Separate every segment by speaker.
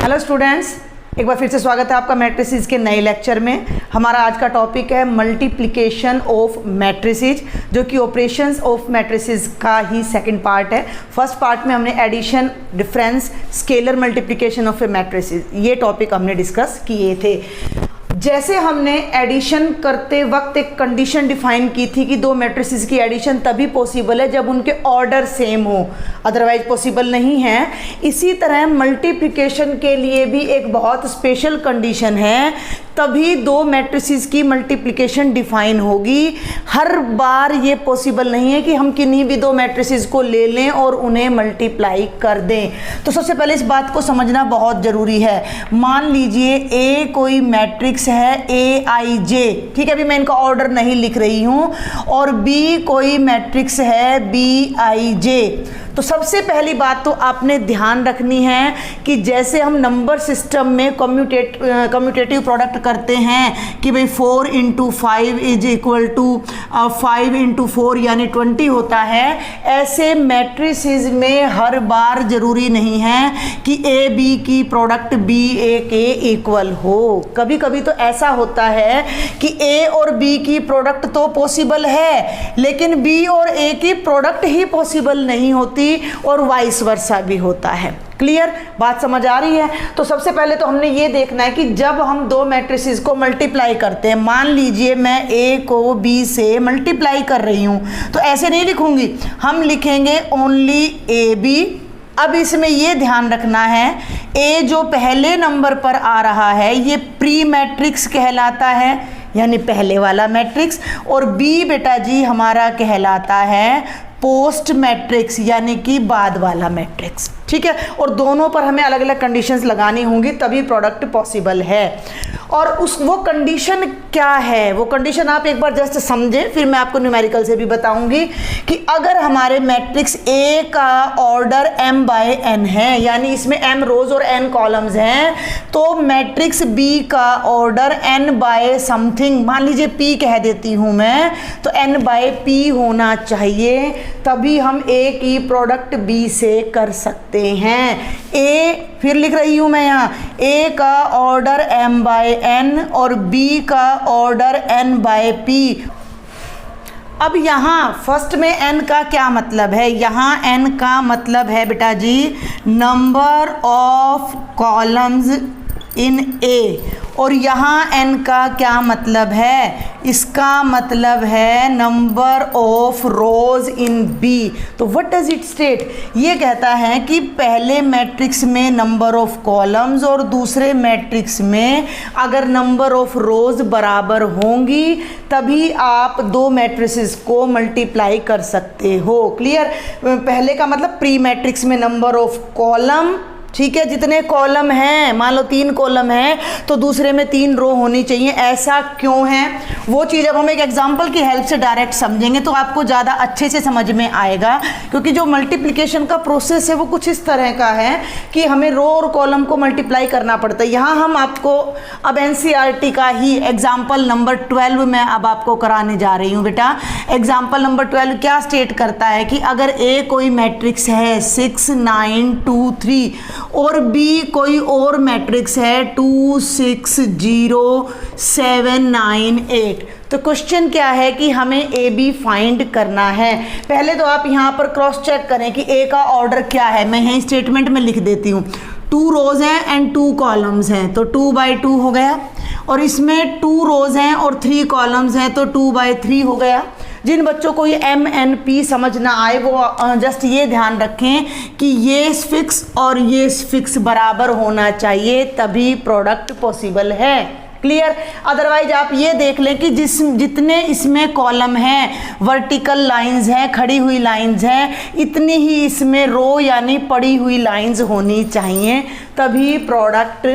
Speaker 1: Hello students, एक बार फिर से स्वागत है आपका मैट्रिसेस के नए लेक्चर में। हमारा आज का टॉपिक है मल्टीप्लिकेशन ऑफ मैट्रिसेस, जो कि ऑपरेशंस ऑफ मैट्रिसेस का ही सेकंड पार्ट है। फर्स्ट पार्ट में हमने addition, difference, scalar multiplication of a matrices, ये टॉपिक हमने डिस्कस किए थे। जैसे हमने एडिशन करते वक्त एक कंडीशन डिफाइन की थी कि दो मैट्रिसेस की एडिशन तभी पॉसिबल है जब उनके ऑर्डर सेम हो, अदरवाइज पॉसिबल नहीं है। इसी तरह मल्टीप्लिकेशन के लिए भी एक बहुत स्पेशल कंडीशन है, तभी दो मैट्रिसेस की मल्टीप्लिकेशन डिफाइन होगी। हर बार ये पॉसिबल नहीं है कि हम किन्हीं भी दो मैट्रिसेस को ले लें और उन्हें मल्टीप्लाई कर दें। तो सबसे पहले इस बात को समझना बहुत ज़रूरी है। मान लीजिए ए कोई मैट्रिक्स है AIJ, ठीक है, अभी मैं इनका ऑर्डर नहीं लिख रही हूँ, और बी कोई मैट्रिक्स है BIJ। तो सबसे पहली बात तो आपने ध्यान रखनी है कि जैसे हम नंबर सिस्टम में कम्यूटेटिव प्रोडक्ट करते हैं कि भाई 4 × 5 इज इक्वल टू 5 × 4 यानी 20 होता है, ऐसे मैट्रिसेस में हर बार ज़रूरी नहीं है कि AB की प्रोडक्ट BA के इक्वल हो। कभी कभी तो ऐसा होता है कि A और B की प्रोडक्ट तो पॉसिबल है, लेकिन B और A की प्रोडक्ट ही पॉसिबल नहीं होती, और वाइस वर्सा भी होता है। क्लियर बात समझ आ रही है? तो सबसे पहले तो हमने ये देखना है कि जब हम दो मैट्रिसेस को मल्टीप्लाई करते हैं, मान लीजिए मैं A को B से मल्टीप्लाई कर रही हूँ, तो ऐसे नहीं लिखूंगी, हम लिखेंगे ओनली AB। अब इसमें ये ध्यान रखना है, A जो पहले नंबर पर आ रहा है ये प्री मैट्रिक्स कहलाता है, यानी पहले वाला मैट्रिक्स, और B बेटा जी हमारा कहलाता है पोस्ट मैट्रिक्स, यानी कि बाद वाला मैट्रिक्स। ठीक है, और दोनों पर हमें अलग अलग कंडीशंस लगानी होंगी तभी प्रोडक्ट पॉसिबल है। और वो कंडीशन क्या है, वो कंडीशन आप एक बार जस्ट समझें, फिर मैं आपको न्यूमेरिकल से भी बताऊंगी कि अगर हमारे मैट्रिक्स A का ऑर्डर m/n है, यानी इसमें m रोज और n कॉलम्स हैं, तो मैट्रिक्स B का ऑर्डर n/समथिंग, मान लीजिए p कह देती हूँ मैं, तो n/p होना चाहिए, तभी हम A की प्रोडक्ट B से कर सकते हैं। A फिर लिख रही हूँ मैं यहाँ, A का ऑर्डर m/n और B का ऑर्डर n/p। अब यहाँ फर्स्ट में n का क्या मतलब है? यहाँ n का मतलब है बेटा जी number of columns in A, और यहाँ n का क्या मतलब है? इसका मतलब है number of rose in B। तो व्हाट डज इट स्टेट? ये कहता है कि पहले मैट्रिक्स में नंबर ऑफ कॉलम्स और दूसरे मैट्रिक्स में अगर नंबर ऑफ रोज बराबर होंगी तभी आप दो मैट्रिसेस को मल्टीप्लाई कर सकते हो। क्लियर? पहले का मतलब प्री मैट्रिक्स में नंबर ऑफ कॉलम, ठीक है, जितने कॉलम हैं, मान लो 3 कॉलम हैं तो दूसरे में 3 रो होनी चाहिए। ऐसा क्यों है वो चीज़ अब हम एक एग्जांपल की हेल्प से डायरेक्ट समझेंगे तो आपको ज़्यादा अच्छे से समझ में आएगा, क्योंकि जो मल्टीप्लिकेशन का प्रोसेस है वो कुछ इस तरह का है कि हमें रो और कॉलम को मल्टीप्लाई करना पड़ता है। यहाँ हम आपको अब NCERT का ही एग्जाम्पल नंबर 12 मैं अब आपको कराने जा रही हूँ बेटा। एग्जाम्पल नंबर 12 क्या स्टेट करता है कि अगर A कोई मैट्रिक्स है 6 9 2 3 और B कोई और मैट्रिक्स है 2 6 0 7 9 8, तो क्वेश्चन क्या है कि हमें AB फाइंड करना है। पहले तो आप यहाँ पर क्रॉस चेक करें कि A का ऑर्डर क्या है। मैं यहीं स्टेटमेंट में लिख देती हूँ, 2 रोज हैं एंड 2 कॉलम्स हैं, तो 2/2 हो गया, और इसमें 2 रोज हैं और 3 कॉलम्स हैं, तो 2/3 हो गया। जिन बच्चों को ये MNP समझ ना आए वो जस्ट ये ध्यान रखें कि ये फिक्स और ये फिक्स बराबर होना चाहिए, तभी प्रोडक्ट पॉसिबल है। क्लियर? अदरवाइज आप ये देख लें कि जितने इसमें कॉलम हैं, वर्टिकल लाइंस हैं, खड़ी हुई लाइंस हैं, इतनी ही इसमें रो यानी पड़ी हुई लाइंस होनी चाहिए, तभी प्रोडक्ट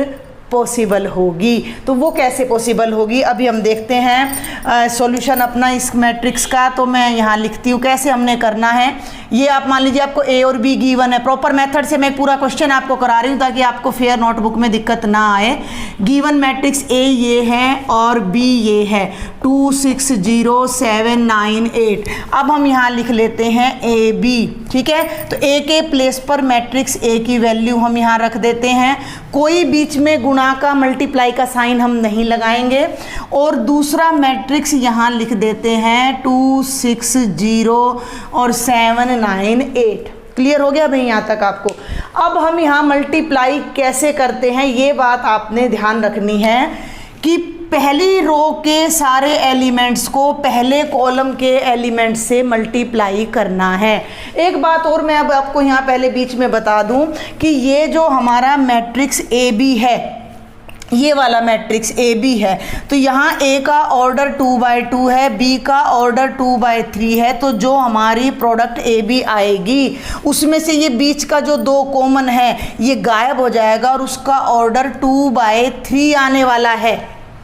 Speaker 1: पॉसिबल होगी। तो वो कैसे पॉसिबल होगी अभी हम देखते हैं सॉल्यूशन अपना इस मैट्रिक्स का। तो मैं यहाँ लिखती हूँ कैसे हमने करना है। ये आप मान लीजिए आपको ए और बी गिवन है, प्रॉपर मेथड से मैं पूरा क्वेश्चन आपको करा रही हूँ ताकि आपको फेयर नोटबुक में दिक्कत ना आए। गिवन मैट्रिक्स ए ये है और बी ये है, 2 6 0 7 9 8। अब हम यहाँ लिख लेते हैं ए बी, ठीक है। तो ए के प्लेस पर मैट्रिक्स ए की वैल्यू हम यहाँ रख देते हैं, कोई बीच में गुणा का मल्टीप्लाई का साइन हम नहीं लगाएंगे, और दूसरा मैट्रिक्स यहाँ लिख देते हैं 2 6 0 और 7 9 8। क्लियर हो गया भाई यहाँ तक आपको। अब हम यहाँ मल्टीप्लाई कैसे करते हैं ये बात आपने ध्यान रखनी है कि पहली रो के सारे एलिमेंट्स को पहले कॉलम के एलिमेंट से मल्टीप्लाई करना है। एक बात और मैं अब आपको यहाँ पहले बीच में बता दूँ कि ये जो हमारा मैट्रिक्स ए बी है, ये वाला मैट्रिक्स ए बी है, तो यहाँ ए का ऑर्डर 2/2 है, बी का ऑर्डर 2/3 है, तो जो हमारी प्रोडक्ट ए बी आएगी उसमें से ये बीच का जो 2 कॉमन है ये गायब हो जाएगा और उसका ऑर्डर 2/3 आने वाला है,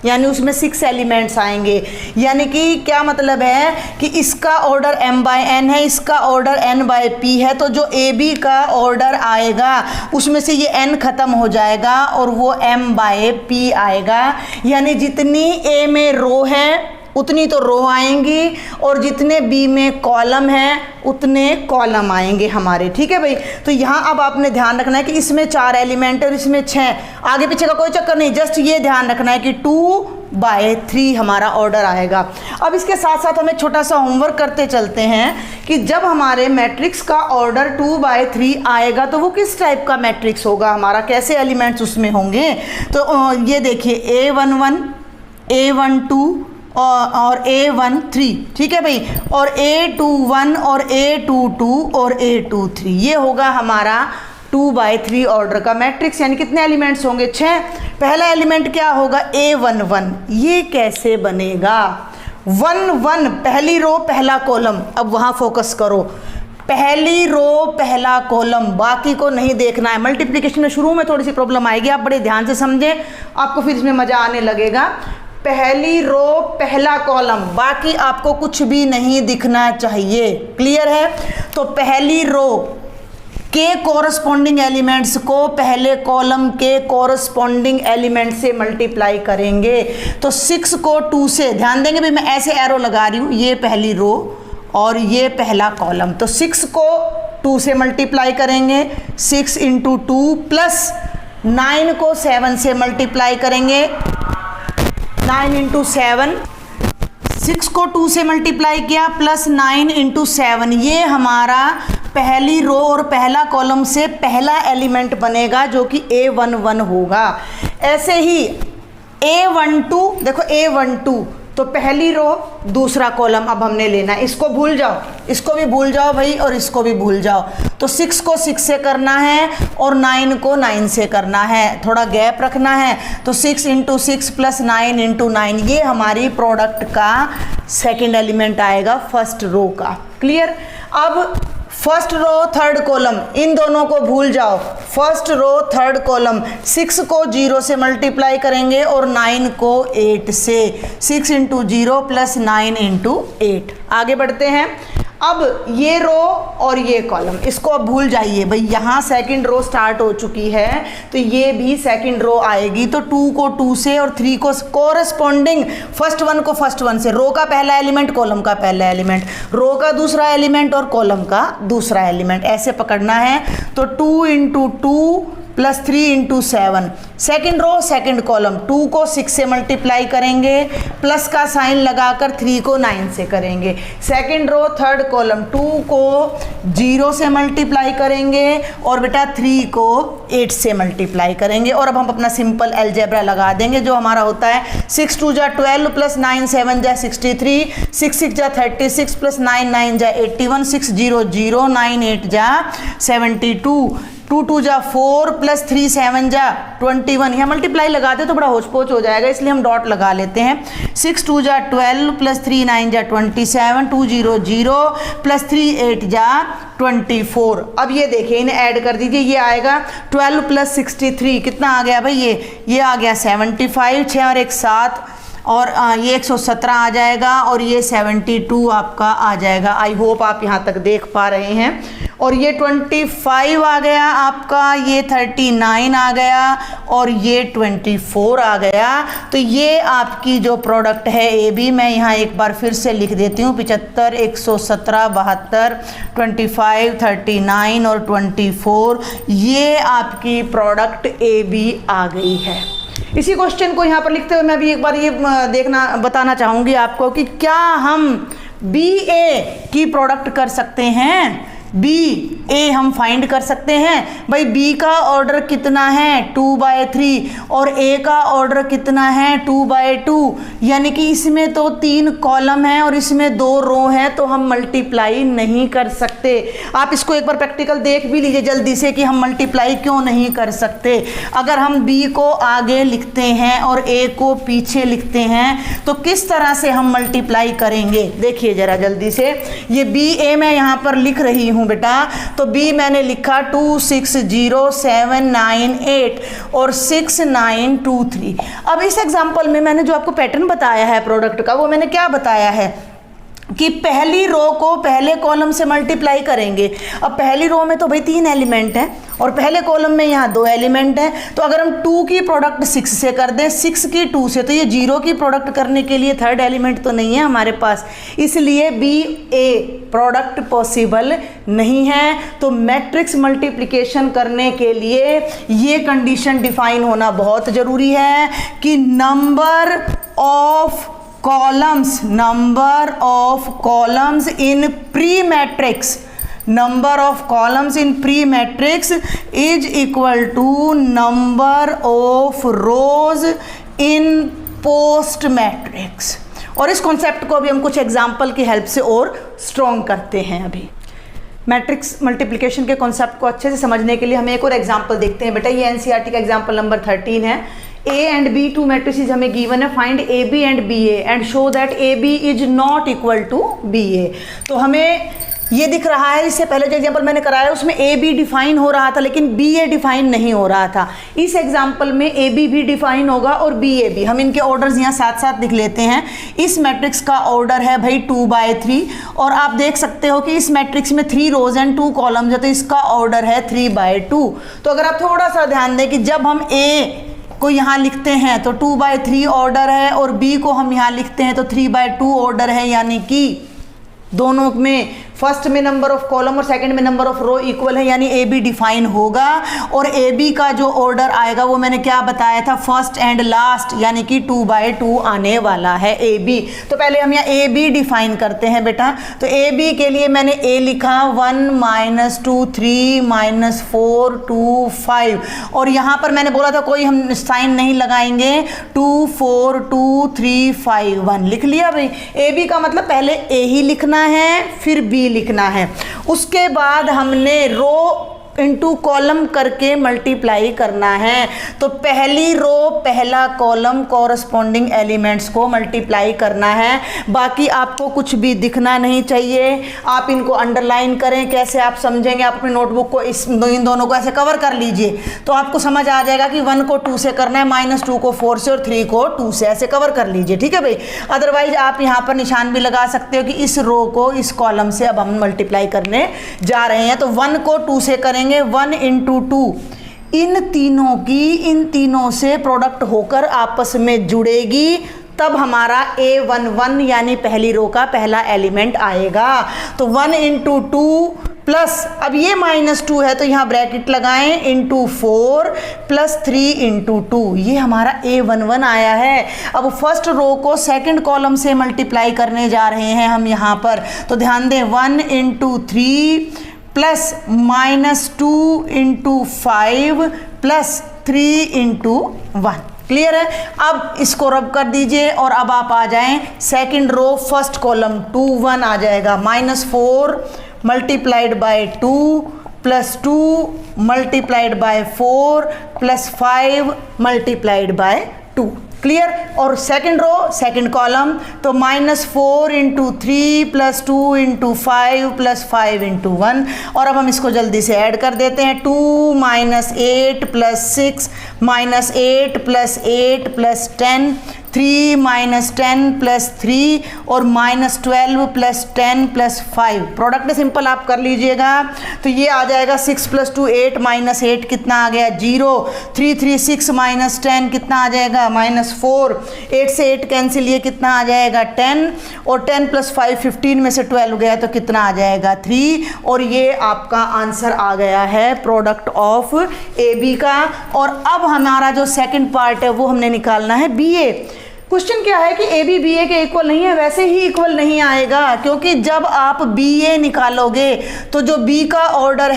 Speaker 1: यानी उसमें 6 एलिमेंट्स आएंगे। यानी कि क्या मतलब है कि इसका ऑर्डर m/n है, इसका ऑर्डर n/p है, तो जो ए बी का ऑर्डर आएगा उसमें से ये n खत्म हो जाएगा और वो m/p आएगा। यानी जितनी ए में रो है उतनी तो रो आएंगी और जितने बी में कॉलम है उतने कॉलम आएंगे हमारे, ठीक है भाई। तो यहाँ अब आपने ध्यान रखना है कि इसमें 4 एलिमेंट और इसमें 6, आगे पीछे का कोई चक्कर नहीं, जस्ट ये ध्यान रखना है कि 2/3 हमारा ऑर्डर आएगा। अब इसके साथ साथ हम एक छोटा सा होमवर्क करते चलते हैं कि जब हमारे मैट्रिक्स का ऑर्डर 2/3 आएगा तो वो किस टाइप का मैट्रिक्स होगा हमारा, कैसे एलिमेंट्स उसमें होंगे। तो ये देखिए A11 A12 और A13, ठीक है भाई, और A21 और A22 और A23, ये होगा हमारा 2/3 ऑर्डर का मैट्रिक्स। यानी कितने एलिमेंट्स होंगे, 6। पहला एलिमेंट क्या होगा, A11। ये कैसे बनेगा, 1 1 पहली रो पहला कॉलम। अब वहाँ फोकस करो, पहली रो पहला कॉलम, बाकी को नहीं देखना है। मल्टीप्लिकेशन में शुरू में थोड़ी सी प्रॉब्लम आएगी, आप बड़े ध्यान से समझें, आपको फिर इसमें मज़ा आने लगेगा। पहली रो पहला कॉलम, बाकी आपको कुछ भी नहीं दिखना चाहिए। क्लियर है। तो पहली रो के कॉरस्पॉन्डिंग एलिमेंट्स को पहले कॉलम के कॉरस्पॉन्डिंग एलिमेंट से मल्टीप्लाई करेंगे। तो 6 को 2 से, ध्यान देंगे भाई मैं ऐसे एरो लगा रही हूँ, ये पहली रो और ये पहला कॉलम, तो 6 को 2 से मल्टीप्लाई करेंगे, 6 × 2 प्लस 9 को 7 से मल्टीप्लाई करेंगे, 9 × 7, 6 को 2 से मल्टीप्लाई किया प्लस 9 × 7, ये हमारा पहली रो और पहला कॉलम से पहला एलिमेंट बनेगा जो कि A11 होगा। ऐसे ही A12, देखो A12 तो पहली रो दूसरा कॉलम अब हमने लेना है, इसको भूल जाओ, इसको भी भूल जाओ भाई और इसको भी भूल जाओ। तो 6 को 6 से करना है और 9 को 9 से करना है, थोड़ा गैप रखना है। तो 6 × 6 प्लस 9 × 9, ये हमारी प्रोडक्ट का सेकेंड एलिमेंट आएगा फर्स्ट रो का। क्लियर। अब फर्स्ट रो थर्ड कॉलम, इन दोनों को भूल जाओ, फर्स्ट रो थर्ड कॉलम, 6 को 0 से मल्टीप्लाई करेंगे और 9 को 8 से, 6 × 0 प्लस 9 × 8। आगे बढ़ते हैं। अब ये रो और ये कॉलम, इसको अब भूल जाइए भाई, यहाँ सेकंड रो स्टार्ट हो चुकी है तो ये भी सेकंड रो आएगी। तो 2 को 2 से और 3 को कॉरस्पॉन्डिंग, फर्स्ट वन को फर्स्ट वन से, रो का पहला एलिमेंट कॉलम का पहला एलिमेंट, रो का दूसरा एलिमेंट और कॉलम का दूसरा एलिमेंट, ऐसे पकड़ना है। तो 2 × 2 plus 3 × 7, second row second column, 2 को 6 से मल्टीप्लाई करेंगे, प्लस का साइन लगाकर 3 को 9 से करेंगे। सेकेंड रो थर्ड कॉलम, 2 को 0 से मल्टीप्लाई करेंगे और बेटा 3 को 8 से मल्टीप्लाई करेंगे। और अब हम अपना सिंपल अलजेब्रा लगा देंगे जो हमारा होता है 6 2 जा 12 प्लस 9 7 जा 63, 6 6 जा 36 प्लस 9 9 जा 81, 6 0 0 9 8 जा 72, 2 2 जा 4 प्लस 3 7 जा 21। यहाँ मल्टीप्लाई लगाते तो बड़ा होचपोच हो जाएगा, इसलिए हम डॉट लगा लेते हैं। 6 2 जा 12 प्लस 3 9 जा 27, 2 0 0 प्लस 3 8 जा 24। अब ये देखिए, इन्हें ऐड कर दीजिए, ये आएगा 12 प्लस 63, कितना आ गया भाई, ये आ गया 75, 6 और 1 7, और ये 117 आ जाएगा और ये 72 आपका आ जाएगा। आई होप आप यहाँ तक देख पा रहे हैं। और ये 25 आ गया आपका, ये 39 आ गया और ये 24 आ गया। तो ये आपकी जो प्रोडक्ट है ए बी, मैं यहाँ एक बार फिर से लिख देती हूँ, 75, 117, 72, 25, 39 और 24, ये आपकी प्रोडक्ट ए बी आ गई है। इसी क्वेश्चन को यहाँ पर लिखते हुए मैं भी एक बार ये बताना चाहूँगी आपको कि क्या हम बी ए की प्रोडक्ट कर सकते हैं। बी ए हम फाइंड कर सकते हैं। भाई बी का ऑर्डर कितना है 2/3 और ए का ऑर्डर कितना है 2/2, यानी कि इसमें तो 3 कॉलम है और इसमें 2 रो है, तो हम मल्टीप्लाई नहीं कर सकते। आप इसको एक बार प्रैक्टिकल देख भी लीजिए जल्दी से कि हम मल्टीप्लाई क्यों नहीं कर सकते। अगर हम बी को आगे लिखते हैं और ए को पीछे लिखते हैं तो किस तरह से हम मल्टीप्लाई करेंगे, देखिए जरा जल्दी से। ये बी ए मैं यहाँ पर लिख रही हूँ बेटा, तो बी मैंने लिखा 260798 और 6923। अब इस एग्जांपल में मैंने जो आपको पैटर्न बताया है प्रोडक्ट का, वो मैंने क्या बताया है कि पहली रो को पहले कॉलम से मल्टीप्लाई करेंगे। अब पहली रो में तो भाई 3 एलिमेंट हैं और पहले कॉलम में यहाँ 2 एलिमेंट हैं, तो अगर हम 2 की प्रोडक्ट 6 से कर दें, 6 की 2 से, तो ये 0 की प्रोडक्ट करने के लिए 3rd एलिमेंट तो नहीं है हमारे पास, इसलिए बी ए प्रोडक्ट पॉसिबल नहीं है। तो मैट्रिक्स मल्टीप्लिकेशन करने के लिए ये कंडीशन डिफाइन होना बहुत ज़रूरी है कि number of columns in pre-matrix, number of columns in pre-matrix is equal to number of rows in post-matrix। और इस कॉन्सेप्ट को अभी हम कुछ एग्जाम्पल की हेल्प से और स्ट्रॉन्ग करते हैं। अभी मैट्रिक्स मल्टीप्लिकेशन के कॉन्सेप्ट को अच्छे से समझने के लिए हम एक और एग्जाम्पल देखते हैं। बेटा ये एनसीईआरटी का एग्जाम्पल नंबर 13 है। A and B 2 matrices हमें गिवन है, find A B and B A and show that A B is not equal to B A. तो हमें ये दिख रहा है, इससे पहले जो एग्जाम्पल मैंने कराया उसमें ए बी डिफाइन हो रहा था लेकिन बी ए डिफाइन नहीं हो रहा था। इस एग्जाम्पल में ए बी भी डिफाइन होगा और बी ए भी। हम इनके ऑर्डर्स यहाँ साथ साथ लिख लेते हैं। इस मैट्रिक्स का ऑर्डर है भाई 2/3 और आप देख सकते हो कि इस मैट्रिक्स में 3 रोज एंड 2 कॉलम्स है, तो इसका ऑर्डर है 3/2। तो अगर आप थोड़ा सा ध्यान दें कि जब हम ए को यहाँ लिखते हैं तो 2/3 ऑर्डर है और बी को हम यहाँ लिखते हैं तो 3/2 ऑर्डर है, यानी कि दोनों में फर्स्ट में नंबर ऑफ कॉलम और सेकंड में नंबर ऑफ रो इक्वल है, यानी ए बी डिफाइन होगा। और ए बी का जो ऑर्डर आएगा वो मैंने क्या बताया था, फर्स्ट एंड लास्ट, यानी कि 2/2 आने वाला है ए बी। तो पहले हम यहाँ ए बी डिफाइन करते हैं बेटा। तो ए बी के लिए मैंने ए लिखा 1 -2 3 -4 2 5 और यहाँ पर मैंने बोला था कोई हम साइन नहीं लगाएंगे, 2 4 2 3 5 1 लिख लिया भाई। ए बी का मतलब पहले ए ही लिखना है फिर बी लिखना है, उसके बाद हमने रो इनटू कॉलम करके मल्टीप्लाई करना है। तो पहली रो पहला कॉलम कॉरस्पॉन्डिंग एलिमेंट्स को मल्टीप्लाई करना है। बाकी आपको कुछ भी दिखना नहीं चाहिए, आप इनको अंडरलाइन करें। कैसे आप समझेंगे, आप अपनी नोटबुक को इन दोनों को ऐसे कवर कर लीजिए तो आपको समझ आ जाएगा कि 1 को 2 से करना है, -2 को 4 से और 3 को 2 से, ऐसे कवर कर लीजिए, ठीक है भाई। अदरवाइज आप यहाँ पर निशान भी लगा सकते हो कि इस रो को इस कॉलम से अब हम मल्टीप्लाई करने जा रहे हैं। तो 1 को 2 से करेंगे, 1 × 2, इन तीनों से प्रोडक्ट होकर आपस में जुड़ेगी, तब हमारा A11 यानी पहली रो का पहला एलिमेंट आएगा। तो 1 × 2 प्लस, अब ये -2 है तो यहाँ ब्रैकेट लगाएं, × 4 प्लस 3 × 2, ये हमारा A11 आया है। अब फर्स्ट रो को सेकंड कॉलम से मल्टीप्लाई करने जा रहे हैं हम यहाँ पर। तो ध्यान दें, 1 × 3 प्लस -2 × 5 प्लस 3 × 1। क्लियर है। अब इसको रब कर दीजिए और अब आप आ जाएं सेकंड रो फर्स्ट कॉलम, 2 1 आ जाएगा, -4 multiplied by 2 plus 2 multiplied by 4 plus 5 multiplied by 2। Clear. और सेकंड रो सेकंड कॉलम, तो -4 × 3 प्लस 2 × 5 प्लस 5 × 1। और अब हम इसको जल्दी से ऐड कर देते हैं, 2 -8 plus 6 -8 plus 8 plus 10 3 minus 10 plus 3 और minus 12 plus 10 plus 5। Product simple आप कर लीजिएगा तो ये आ जाएगा 6 प्लस 2 8 माइनस 8 कितना आ गया 0। 3 3 6 माइनस 10 कितना आ जाएगा -4। 8 से 8 कैंसिल, ये कितना आ जाएगा 10 और 10 प्लस 5 15 में से 12 गया तो कितना आ जाएगा 3। और ये आपका आंसर आ गया है प्रोडक्ट ऑफ ए बी का। और अब हमारा जो सेकंड पार्ट है वो हमने निकालना है बी ए। क्वेश्चन क्या है कि ए बी बी ए के इक्वल नहीं है, वैसे ही इक्वल नहीं आएगा क्योंकि जब आप बी ए निकालोगे तो जो बी का ऑर्डर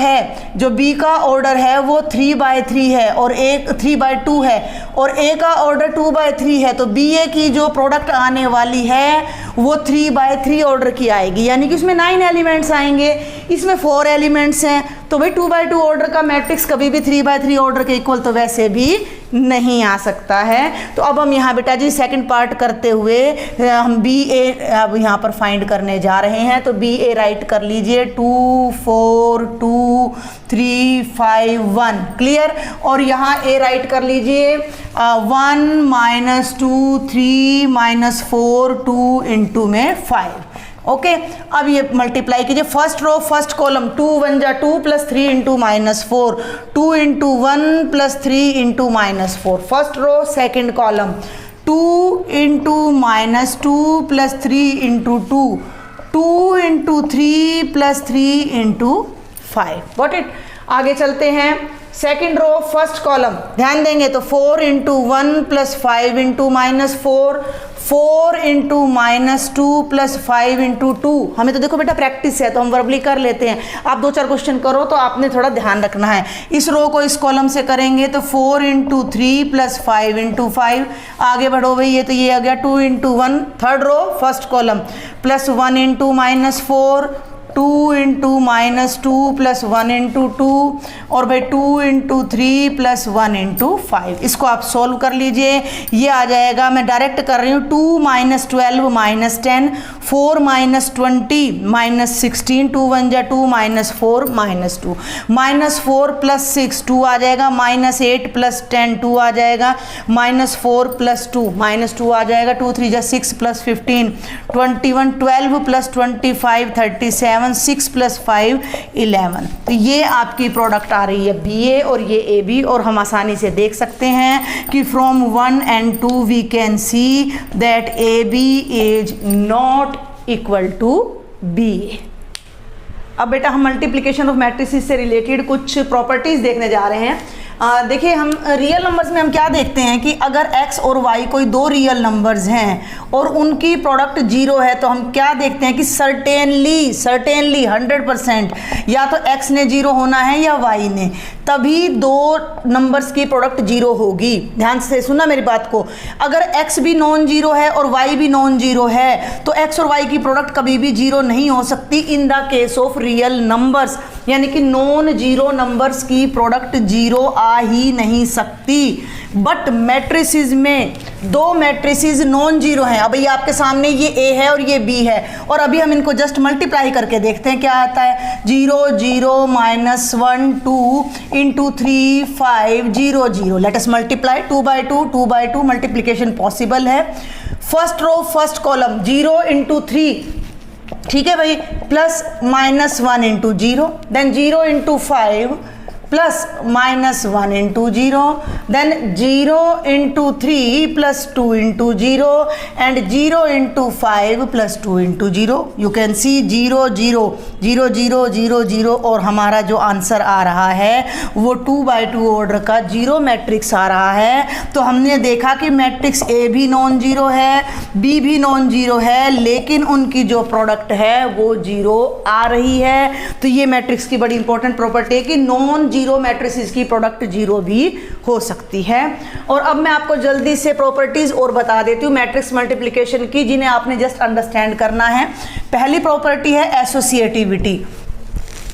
Speaker 1: है वो 3/3 है और एक 3/2 है और ए का ऑर्डर 2/3 है। तो बी ए की जो प्रोडक्ट आने वाली है वो 3/3 ऑर्डर की आएगी, यानी कि उसमें 9 एलिमेंट्स आएंगे, इसमें 4 एलिमेंट्स हैं। तो भाई 2/2 ऑर्डर का मैट्रिक्स कभी भी 3/3 ऑर्डर के इक्वल तो वैसे भी नहीं आ सकता है। तो अब हम यहाँ बेटा जी सेकंड पार्ट करते हुए हम बी ए अब यहाँ पर फाइंड करने जा रहे हैं। तो बी ए राइट कर लीजिए 2 4 2 3 5 1 क्लियर। और यहाँ ए राइट कर लीजिए 1 माइनस 2 3 माइनस 4 2 इंटू में 5। ओके अब ये मल्टीप्लाई कीजिए फर्स्ट रो फर्स्ट कॉलम 2 1 जा 2 plus 3 into -4 2 into 1 plus 3 into -4। First row second column 2 into -2 plus 3 into 2 2 into 3 plus 3 into 5। Got it. आगे चलते हैं सेकेंड रो फर्स्ट कॉलम ध्यान देंगे तो 4 into 1 plus 5 into -4 4 into -2 plus 5 into 2। हमें तो देखो बेटा प्रैक्टिस है तो हम वर्बली कर लेते हैं, आप 2-4 क्वेश्चन करो तो आपने थोड़ा ध्यान रखना है। इस रो को इस कॉलम से करेंगे तो 4 इंटू 3 प्लस 5 इंटू 5। आगे बढ़ो भाई, ये तो ये आ गया 2 into 1 third row first column plus 1 into -4 2 into -2 plus 1 into 2 और भाई 2 इंटू 3 प्लस 1 इंटू 5। इसको आप सोल्व कर लीजिए, ये आ जाएगा, मैं डायरेक्ट कर रही हूँ 2 माइनस 12 माइनस 10 4 माइनस 20 माइनस 16 2 1 जा 2 माइनस 4 माइनस 2 -4 प्लस 6 2 आ जाएगा -8 प्लस 10 2 आ जाएगा -4 प्लस 2 -2 आ जाएगा 2 3 जा 6 प्लस 15 21 12 प्लस 25 37 6 प्लस 5 11। तो ये आपकी प्रोडक्ट आ रही है बी ए और ये ए बी। और हम आसानी से देख सकते हैं कि from 1 and 2 we can see that A B is not equal to B A. अब बेटा हम मल्टीप्लिकेशन ऑफ मैट्रिसेस से रिलेटेड कुछ प्रॉपर्टीज देखने जा रहे हैं। देखिए हम रियल नंबर्स में हम क्या देखते हैं कि अगर x और y कोई दो रियल नंबर्स हैं और उनकी प्रोडक्ट 0 है तो हम क्या देखते हैं कि सर्टेनली 100% या तो x ने 0 होना है या y ने, तभी दो नंबर्स की प्रोडक्ट 0 होगी। ध्यान से सुना मेरी बात को। अगर x भी नॉन जीरो है और y भी नॉन जीरो है तो x और y की प्रोडक्ट कभी भी 0 नहीं हो सकती in the case of real numbers, यानी कि नॉन जीरो नंबर्स की प्रोडक्ट 0 आ ही नहीं सकती। बट मैट्रिसेस में दो मैट्रिसेस नॉन जीरो हैं। अब ये आपके सामने ये A है और ये B है और अभी हम इनको जस्ट मल्टीप्लाई करके देखते हैं क्या आता है। 0 0 -1 2 into 3 5 0 0। Let us multiply 2/2 multiplication possible है। First row first column 0 into 3 ठीक है भाई plus -1 into 0 then 0 into 5 plus -1 into 0 then 0 into 3 plus 2 into 0 and 0 into 5 plus 2 into 0। You can see 0 0 0 0 0 0 और हमारा जो आंसर आ रहा है वो 2/2 ऑर्डर का 0 मैट्रिक्स आ रहा है। तो हमने देखा कि मैट्रिक्स ए भी नॉन जीरो है, बी भी नॉन जीरो है, लेकिन उनकी जो प्रोडक्ट है वो 0 आ रही है। तो ये मैट्रिक्स की बड़ी इंपॉर्टेंट प्रॉपर्टी है कि नॉन जीरो मैट्रिसेस की प्रोडक्ट 0 भी हो सकती है। और अब मैं आपको जल्दी से प्रॉपर्टीज और बता देती हूँ मैट्रिक्स मल्टीप्लिकेशन की, जिन्हें आपने जस्ट अंडरस्टैंड करना है। पहली प्रॉपर्टी है एसोसिएटिविटी।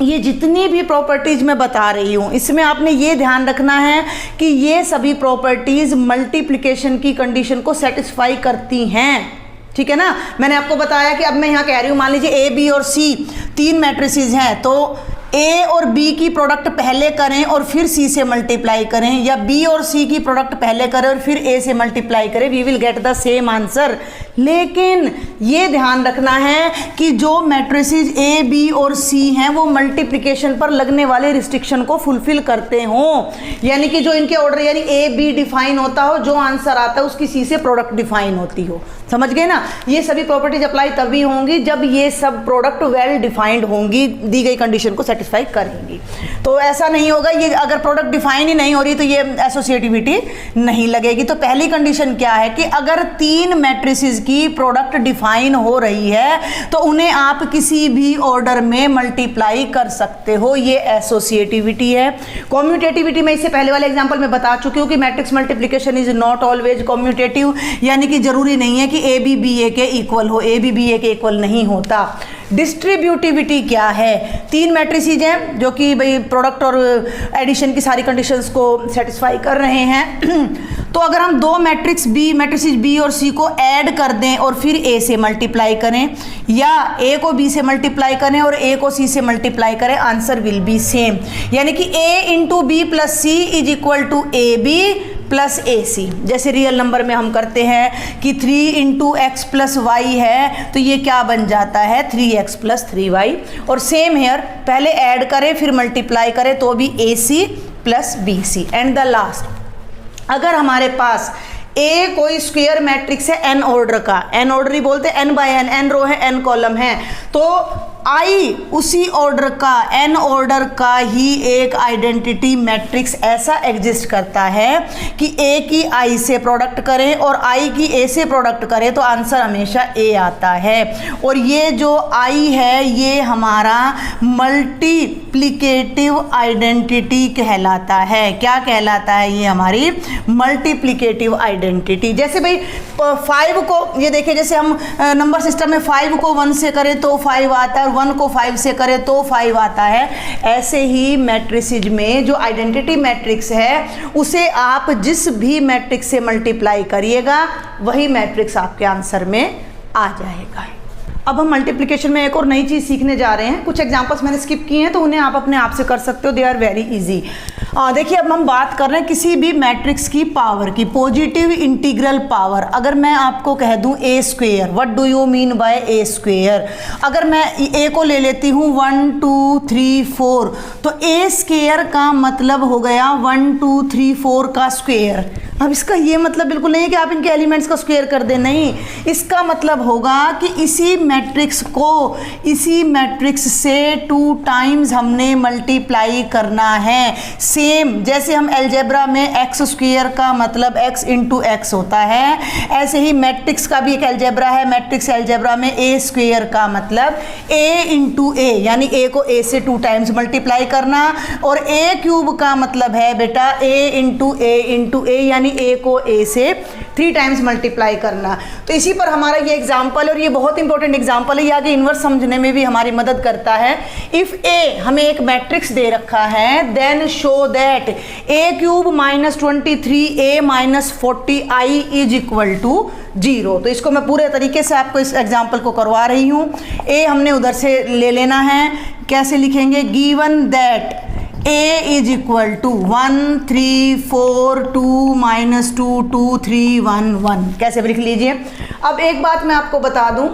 Speaker 1: ये जितनी भी प्रॉपर्टीज मैं बता रही हूँ इसमें आपने ये ध्यान रखना है कि ये सभी प्रॉपर्टीज मल्टीप्लिकेशन की कंडीशन को सेटिस्फाई करती हैं, ठीक है ना। मैंने आपको बताया कि अब मैं यहाँ कह रही हूँ मान लीजिए ए बी और सी तीन मैट्रिसेस हैं, तो ए और बी की प्रोडक्ट पहले करें और फिर सी से मल्टीप्लाई करें, या बी और सी की प्रोडक्ट पहले करें और फिर ए से मल्टीप्लाई करें, we will get the same answer. लेकिन ये ध्यान रखना है कि जो मैट्रिसेस ए बी और सी हैं वो मल्टीप्लिकेशन पर लगने वाले रिस्ट्रिक्शन को फुलफिल करते हों, यानी कि जो इनके ऑर्डर यानी ए बी डिफाइन होता हो, जो आंसर आता है उसकी सी से प्रोडक्ट डिफाइन होती हो। समझ गए ना? ये सभी प्रॉपर्टीज अप्लाई तभी होंगी जब ये सब प्रोडक्ट वेल डिफाइंड होंगी, दी गई कंडीशन को सेटिस्फाई करेंगी। तो ऐसा नहीं होगा, ये अगर प्रोडक्ट डिफाइन ही नहीं हो रही तो ये एसोसिएटिविटी नहीं लगेगी। तो पहली कंडीशन क्या है कि अगर तीन मैट्रिसेस की प्रोडक्ट डिफाइन हो रही है तो उन्हें आप किसी भी ऑर्डर में मल्टीप्लाई कर सकते हो, ये एसोसिएटिविटी है। कॉम्यूटेटिविटी में इससे पहले वाले एग्जांपल में बता चुकी हूँ कि matrix multiplication is not always commutative, यानी कि जरूरी नहीं है कि ए बी बी ए के इक्वल हो, ए बी बी ए के इक्वल नहीं होता। डिस्ट्रीब्यूटिविटी क्या है? तीन मैट्रिसेस हैं जो कि भाई प्रोडक्ट और एडिशन की सारी कंडीशंस को सेटिस्फाई कर रहे हैं। तो अगर हम दो मैट्रिसेस बी और सी को ऐड कर दें और फिर ए से मल्टीप्लाई करें, या ए को बी से मल्टीप्लाई करें और ए को सी से मल्टीप्लाई करें, आंसर विल बी सेम। यानी कि A into B plus C is equal to A B plus A C. जैसे रियल नंबर में हम करते हैं कि 3 इंटू एक्स प्लस वाई है, तो ये क्या बन जाता है 3x प्लस 3y। और सेम हेयर, पहले ऐड करें फिर मल्टीप्लाई करें तो भी A C plus B C. And the last, अगर हमारे पास ए कोई स्क्वायर मैट्रिक्स है n ऑर्डर का, n ऑर्डर ही बोलते हैं, n बाय n रो है, n कॉलम है, तो आई उसी ऑर्डर का, n ऑर्डर का ही एक आइडेंटिटी मैट्रिक्स ऐसा एग्जिस्ट करता है कि a की i से प्रोडक्ट करें और i की a से प्रोडक्ट करें तो आंसर हमेशा a आता है। और ये जो i है ये हमारा मल्टीप्लिकेटिव आइडेंटिटी कहलाता है। क्या कहलाता है? ये हमारी मल्टीप्लिकेटिव आइडेंटिटी। जैसे भाई 5 को, ये देखिए जैसे हम नंबर सिस्टम में 5 को 1 से करें तो 5 आता है, 1 को 5 से करें तो 5 आता है। ऐसे ही मैट्रिसेस में जो आइडेंटिटी मैट्रिक्स है उसे आप जिस भी मैट्रिक्स से मल्टीप्लाई करिएगा वही मैट्रिक्स आपके आंसर में आ जाएगा। अब हम मल्टीप्लिकेशन में एक और नई चीज़ सीखने जा रहे हैं। कुछ एग्जांपल्स मैंने स्किप किए हैं तो उन्हें आप अपने आप से कर सकते हो, दे आर वेरी इजी। देखिए अब हम बात कर रहे हैं किसी भी मैट्रिक्स की पावर की, पॉजिटिव इंटीग्रल पावर। अगर मैं आपको कह दूं A square, what do you mean by A square? अगर मैं ए को ले लेती हूँ 1 2 3 4, तो ए स्क्वेयर का मतलब हो गया 1 2 3 4 का स्क्वेयर। अब इसका ये मतलब बिल्कुल नहीं है कि आप इनके एलिमेंट्स का स्क्वायर कर दें, नहीं। इसका मतलब होगा कि इसी मैट्रिक्स को इसी मैट्रिक्स से 2 टाइम्स हमने मल्टीप्लाई करना है। सेम जैसे हम अलजेब्रा में एक्स स्क्वायर का मतलब x इंटू एक्स होता है, ऐसे ही मैट्रिक्स का भी एक अलजेब्रा है। मैट्रिक्स अलजेब्रा में ए स्क्वायर का मतलब a इंटू ए, यानी a को a से 2 टाइम्स मल्टीप्लाई करना, और a क्यूब का मतलब है बेटा a इंटू ए, यानी a को a से 3 टाइम्स मल्टीप्लाई करना। तो इसी पर हमारा ये एग्जाम्पल, और ये बहुत इंपॉर्टेंट एग्जाम्पल है, ये आगे इन्वर्स समझने में भी हमारी मदद करता है। इफ a हमें एक मैट्रिक्स दे रखा है, then show that a cube minus 23a minus 40i is equal to 0। तो इसको मैं पूरे तरीके से आपको इस एग्जाम्पल को करवा रही हूँ। a हमने उधर से ले लेना है, कैसे लिखेंगे? Given that a is equal to 1 3 4 2 minus 2 2 3 1 1, कैसे भी लिख लीजिए। अब एक बात मैं आपको बता दूं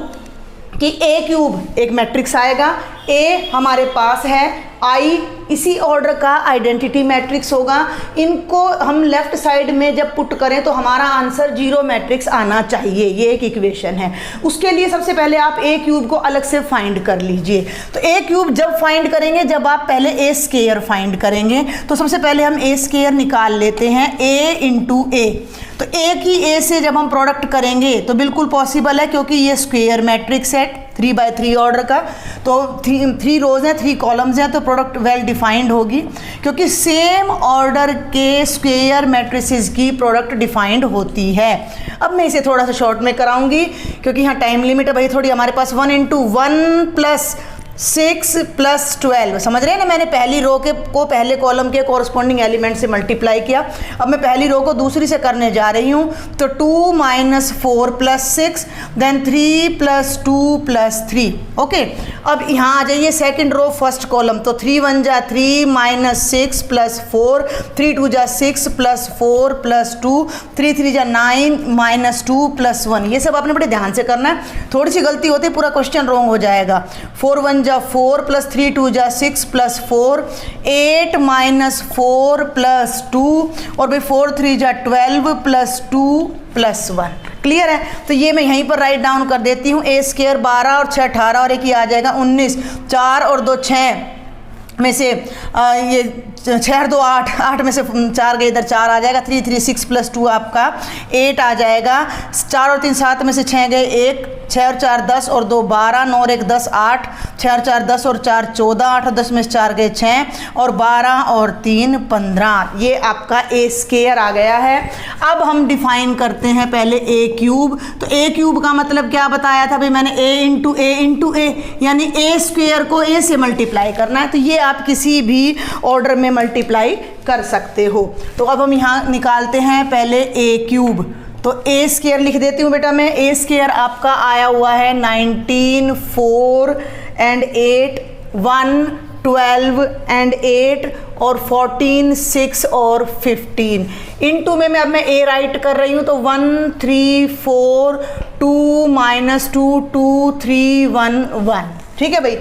Speaker 1: कि a क्यूब एक मैट्रिक्स आएगा, a हमारे पास है, i इसी ऑर्डर का आइडेंटिटी मैट्रिक्स होगा। इनको हम लेफ्ट साइड में जब पुट करें तो हमारा आंसर 0 मैट्रिक्स आना चाहिए, ये एक इक्वेशन है। उसके लिए सबसे पहले आप a क्यूब को अलग से फाइंड कर लीजिए। तो a क्यूब जब फाइंड करेंगे, जब आप पहले a स्क्वायर फाइंड करेंगे, तो सबसे पहले हम a स्क्वायर निकाल लेते हैं, a इंटू ए। तो a की a से जब हम प्रोडक्ट करेंगे तो बिल्कुल पॉसिबल है, क्योंकि ये स्क्वायर मैट्रिक्स है 3 बाय 3 ऑर्डर का, तो 3 रोज हैं 3 कॉलम्स हैं, तो प्रोडक्ट वेल डिफाइंड होगी, क्योंकि सेम ऑर्डर के स्क्वायर मैट्रिसेस की प्रोडक्ट डिफाइंड होती है। अब मैं इसे थोड़ा सा शॉर्ट में कराऊंगी क्योंकि यहाँ टाइम लिमिट है भाई थोड़ी। हमारे पास 1 इंटू 1 प्लस 6 प्लस 12, समझ रहे हैं ना, मैंने पहली रो के को पहले कॉलम के कॉरस्पॉन्डिंग एलिमेंट से मल्टीप्लाई किया। अब मैं पहली रो को दूसरी से करने जा रही हूँ, तो 2 minus 4 plus 6, then 3 plus 2 plus 3। Okay, अब यहाँ आ जाइए सेकंड रो फर्स्ट कॉलम, तो 3 1 जा 3 माइनस 6 प्लस 4, 3 2 जा 6 प्लस 4 प्लस 2, 3 3 जा 9 माइनस 2 प्लस 1। ये सब आपने बड़े ध्यान से करना है, थोड़ी सी गलती होती है पूरा क्वेश्चन रॉन्ग हो जाएगा। 4 1 जा 4 प्लस 3 2 जा 6 प्लस 4, 8 माइनस 4 प्लस 2, और भाई 4 3 जा 12 प्लस 2 प्लस 1। क्लियर है? तो ये मैं यहीं पर राइट डाउन कर देती हूँ। ए स्क्वायर 12 और 6 18 और एक ही आ जाएगा 19, 4 और 2 6 में से ये 6 और 2 8, 8 में से 4 गए इधर 4 आ जाएगा, 3 3 6 प्लस 2 आपका 8 आ जाएगा, 4 और 3 7 में से 6 गए 1, 6 और 4 10 और 2 12, 9 और 1 10 8, 6 और 4 10 और 4 14, 8 और 10 में से 4 गए 6 और 12 और 3 15। ये आपका ए स्क्वायर आ गया है। अब हम डिफाइन करते हैं पहले ए क्यूब। तो ए क्यूब का मतलब क्या बताया था भाई मैंने, ए इंटू ए यानी ए स्क्वायर को ए से मल्टीप्लाई करना है। तो ये आप किसी भी ऑर्डर में मल्टीप्लाई कर सकते हो। तो अब हम यहाँ निकालते हैं पहले ए क्यूब। तो ए स्क्वायर लिख देती हूँ बेटा मैं। ए स्क्वायर आपका आया हुआ है 19 4 एंड 8 1 12 एंड 8 और 14 6 और 15 इनटू में अब मैं ए राइट कर रही हूँ, तो 1 3 4 2 माइनस 2 2 3 1 1। ठीक है भाई,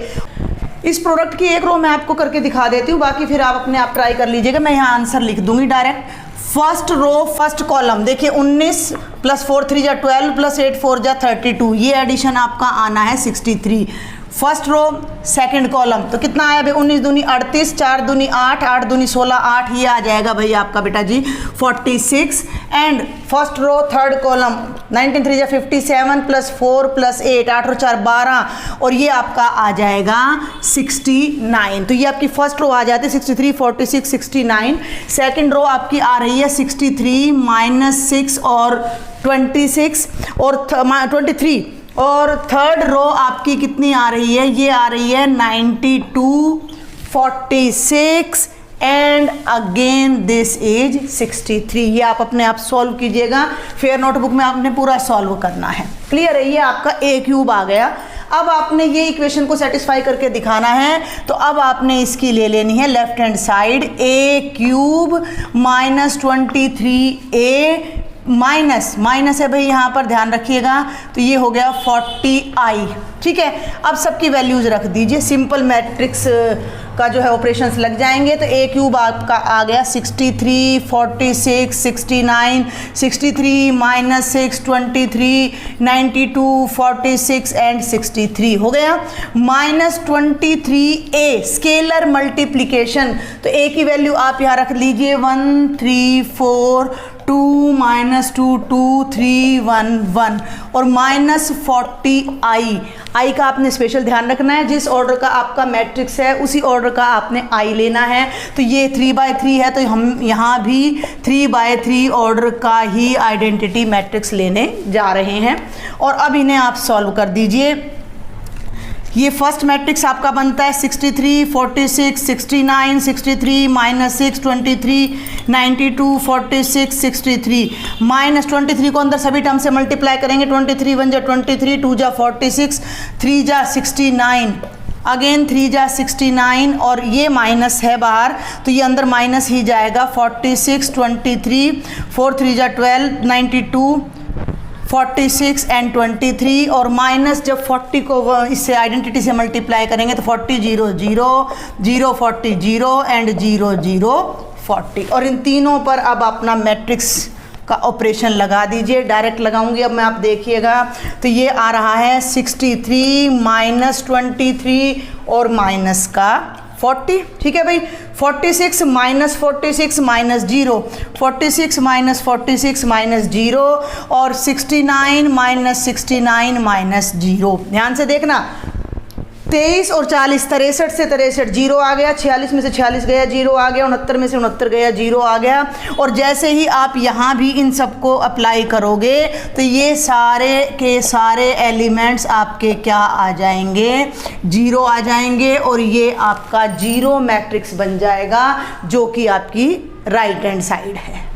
Speaker 1: इस प्रोडक्ट की एक रो मैं आपको करके दिखा देती हूँ, बाकी फिर आप अपने आप ट्राई कर लीजिएगा। मैं यहाँ आंसर लिख दूंगी direct. First row first column देखिए 19 प्लस 4 3 जा 12 प्लस 8 4 जा 32, ये एडिशन आपका आना है 63। फर्स्ट रो सेकंड कॉलम तो कितना आया भाई 19 दूनी 38, 4 दूनी 8, 8 दूनी 16 8, ये आ जाएगा भाई आपका बेटा जी 46। And first row third column 19 3 जा 57 प्लस 4 प्लस 8, 8 और 4 12 और ये आपका आ जाएगा 69। तो ये आपकी फर्स्ट रो आ जाती है 63 46 69। सेकंड रो आपकी आ रही है 63 माइनस 6 और 26 और 23। और थर्ड रो आपकी कितनी आ रही है, ये आ रही है 92 46 एंड अगेन दिस इज 63। ये आप अपने आप सॉल्व कीजिएगा, फेयर नोटबुक में आपने पूरा सॉल्व करना है। क्लियर है? ये आपका ए क्यूब आ गया। अब आपने ये इक्वेशन को सेटिस्फाई करके दिखाना है, तो अब आपने इसकी ले लेनी है लेफ्ट हैंड साइड, ए क्यूब माइनस 23a माइनस है भाई, यहाँ पर ध्यान रखिएगा। तो ये हो गया 40i। ठीक है, अब सबकी वैल्यूज रख दीजिए, सिंपल मैट्रिक्स का जो है ऑपरेशंस लग जाएंगे। तो ए क्यूब आपका आ गया 63 46 69 63 माइनस 6 23 92 46 एंड 63 हो गया। माइनस 23a स्केलर मल्टीप्लिकेशन, तो ए की वैल्यू आप यहाँ रख लीजिए 1 3 4 2 माइनस 2 2 3 1 1 और माइनस 40i का आपने स्पेशल ध्यान रखना है। जिस ऑर्डर का आपका मैट्रिक्स है उसी ऑर्डर का आपने i लेना है। तो ये 3/3 है, तो हम यहाँ भी 3/3 ऑर्डर का ही आइडेंटिटी मैट्रिक्स लेने जा रहे हैं। और अब इन्हें आप सॉल्व कर दीजिए। ये फर्स्ट मैट्रिक्स आपका बनता है 63 46 69 63 माइनस 6 23 92 46 63 माइनस 23 को अंदर सभी टर्म से मल्टीप्लाई करेंगे। 23 1 जा 23 2 जा 46 3 जा 69 अगेन 3 जा 69 और ये माइनस है बाहर, तो ये अंदर माइनस ही जाएगा। 46 23 4 3 जा 12 92 46 एंड 23 और माइनस जब 40 को इससे आइडेंटिटी से मल्टीप्लाई करेंगे तो 40 0 0 0 40 0 एंड 0 0 40। और इन तीनों पर अब अपना मैट्रिक्स का ऑपरेशन लगा दीजिए। डायरेक्ट लगाऊंगी अब मैं, आप देखिएगा। तो ये आ रहा है 63 माइनस 23 और माइनस का 40। ठीक है भाई, 46 माइनस 46 माइनस 0 46 माइनस 46 माइनस 0 और 69 माइनस 69 माइनस 0। ध्यान से देखना, 23 और 40, 63 से 63 जीरो आ गया, 46 में से 46 गया जीरो आ गया, 69 में से 69 गया जीरो आ गया। और जैसे ही आप यहाँ भी इन सबको अप्लाई करोगे तो ये सारे के सारे एलिमेंट्स आपके क्या आ जाएंगे, जीरो आ जाएंगे, और ये आपका जीरो मैट्रिक्स बन जाएगा जो कि आपकी राइट हैंड साइड है।